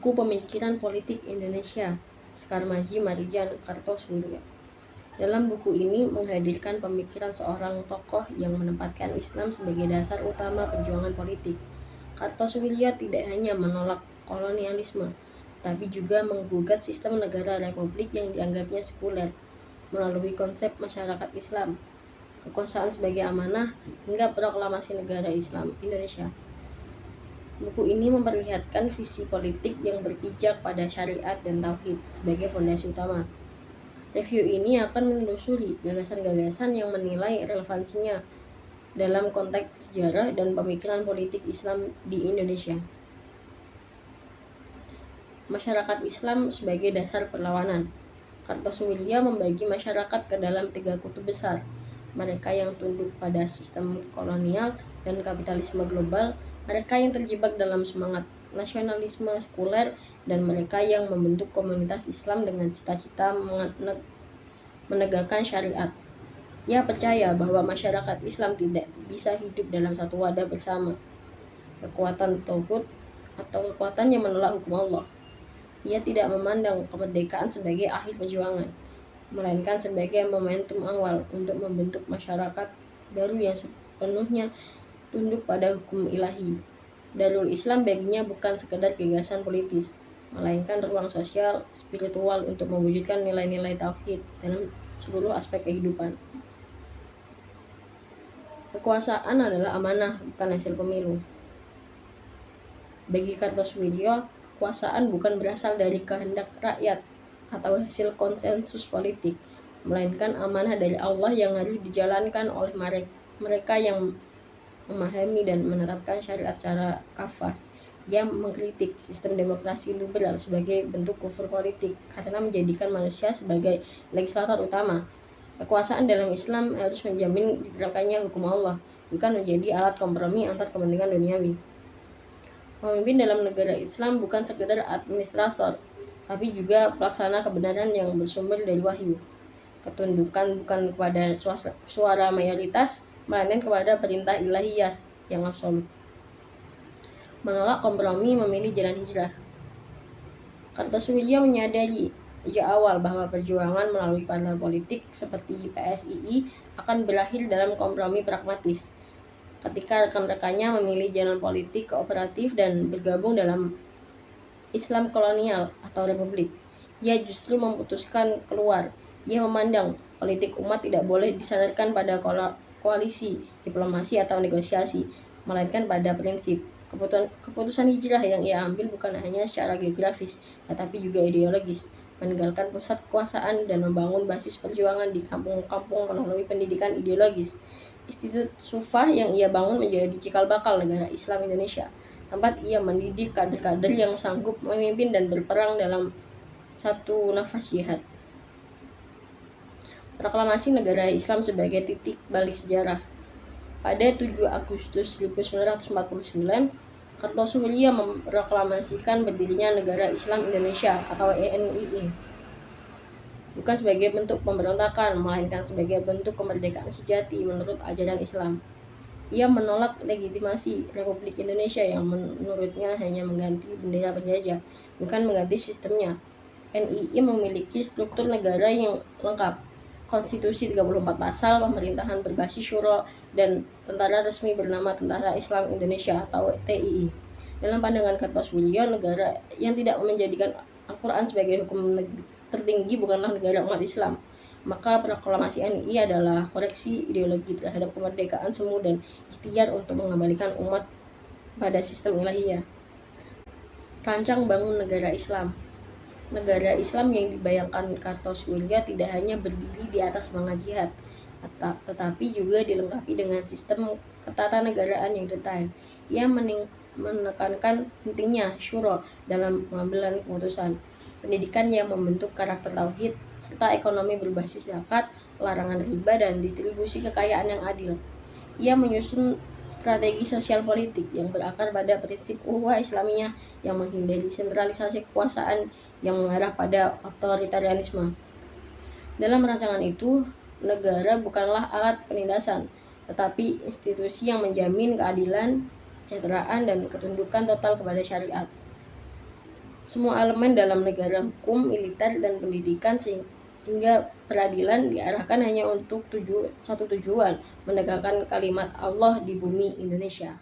Buku Pemikiran Politik Indonesia, Skarmaji Marijan Kartosoewirjo. Dalam buku ini menghadirkan pemikiran seorang tokoh yang menempatkan Islam sebagai dasar utama perjuangan politik. Kartosoewirjo tidak hanya menolak kolonialisme, tapi juga menggugat sistem negara republik yang dianggapnya sekuler melalui konsep masyarakat Islam, kekuasaan sebagai amanah, hingga proklamasi negara Islam Indonesia. Buku ini memperlihatkan visi politik yang berpijak pada syariat dan tauhid sebagai fondasi utama. Review ini akan menelusuri gagasan-gagasan yang menilai relevansinya dalam konteks sejarah dan pemikiran politik Islam di Indonesia. Masyarakat Islam sebagai dasar perlawanan. Kartosoewirjo membagi masyarakat ke dalam 3 kutub besar. Mereka yang tunduk pada sistem kolonial dan kapitalisme global, mereka yang terjebak dalam semangat nasionalisme sekuler, dan mereka yang membentuk komunitas Islam dengan cita-cita menegakkan syariat. Ia percaya bahwa masyarakat Islam tidak bisa hidup dalam satu wadah bersama kekuatan tauhid atau kekuatan yang menolak hukum Allah. Ia tidak memandang kemerdekaan sebagai akhir perjuangan, melainkan sebagai momentum awal untuk membentuk masyarakat baru yang sepenuhnya tunduk pada hukum ilahi. Darul Islam baginya bukan sekedar gagasan politis, melainkan ruang sosial, spiritual untuk mewujudkan nilai-nilai tauhid dalam seluruh aspek kehidupan. Kekuasaan adalah amanah, bukan hasil pemilu. Bagi Kartosoewirjo, kekuasaan bukan berasal dari kehendak rakyat atau hasil konsensus politik, melainkan amanah dari Allah yang harus dijalankan oleh mereka yang memahami dan menetapkan syariat secara kafah. Ia mengkritik sistem demokrasi liberal sebagai bentuk kufur politik karena menjadikan manusia sebagai legislator utama. Kekuasaan dalam Islam harus menjamin diterapkannya hukum Allah, bukan menjadi alat kompromi antar kepentingan duniawi. Pemimpin dalam negara Islam bukan sekedar administrator, tapi juga pelaksana kebenaran yang bersumber dari wahyu. Ketundukan bukan kepada suara mayoritas, melainkan kepada perintah ilahiyah yang absolut. Menolak kompromi, memilih jalan hijrah. Kartosoewirjo menyadari sejak awal bahwa perjuangan melalui partai politik seperti PSII akan berakhir dalam kompromi pragmatis. Ketika rekan-rekannya memilih jalan politik kooperatif dan bergabung dalam Islam kolonial atau republik, ia justru memutuskan keluar. Ia memandang politik umat tidak boleh disandarkan pada koalisi, diplomasi, atau negosiasi, melainkan pada prinsip. Keputusan hijrah yang ia ambil bukan hanya secara geografis, tetapi juga ideologis, meninggalkan pusat kekuasaan dan membangun basis perjuangan di kampung-kampung melalui pendidikan ideologis. Institut Sufah yang ia bangun menjadi cikal bakal negara Islam Indonesia, tempat ia mendidik kader-kader yang sanggup memimpin dan berperang dalam satu nafas jihad. Proklamasi negara Islam sebagai titik balik sejarah. Pada 7 Agustus 1949, Kartosoewirjo memproklamasikan berdirinya Negara Islam Indonesia atau NII. Bukan sebagai bentuk pemberontakan, melainkan sebagai bentuk kemerdekaan sejati menurut ajaran Islam. Ia menolak legitimasi Republik Indonesia yang menurutnya hanya mengganti bendera penjajah, bukan mengganti sistemnya. NII memiliki struktur negara yang lengkap, konstitusi 34 pasal, pemerintahan berbasis syuro, dan tentara resmi bernama Tentara Islam Indonesia atau TII. Dalam pandangan Kartosoewirjo, negara yang tidak menjadikan Al-Quran sebagai hukum tertinggi bukanlah negara umat Islam. Maka proklamasi NII adalah koreksi ideologi terhadap kemerdekaan semu dan ikhtiar untuk mengembalikan umat pada sistem ilahiyah. Rancang bangun negara Islam. Negara Islam yang dibayangkan Kartosoewirjo tidak hanya berdiri di atas semangat jihad, tetapi juga dilengkapi dengan sistem ketatanegaraan yang detail. Ia menekankan pentingnya syuro dalam pengambilan keputusan, pendidikan yang membentuk karakter tauhid, serta ekonomi berbasis zakat, larangan riba, dan distribusi kekayaan yang adil. Ia menyusun strategi sosial politik yang berakar pada prinsip ukhuwah Islamiyah yang menghindari sentralisasi kekuasaan yang mengarah pada otoritarianisme. Dalam rancangan itu, negara bukanlah alat penindasan, tetapi institusi yang menjamin keadilan, kesejahteraan, dan ketundukan total kepada syariat. semua elemen dalam negara, hukum, militer, dan pendidikan, sehingga peradilan diarahkan hanya untuk satu tujuan, menegakkan kalimat Allah di bumi Indonesia.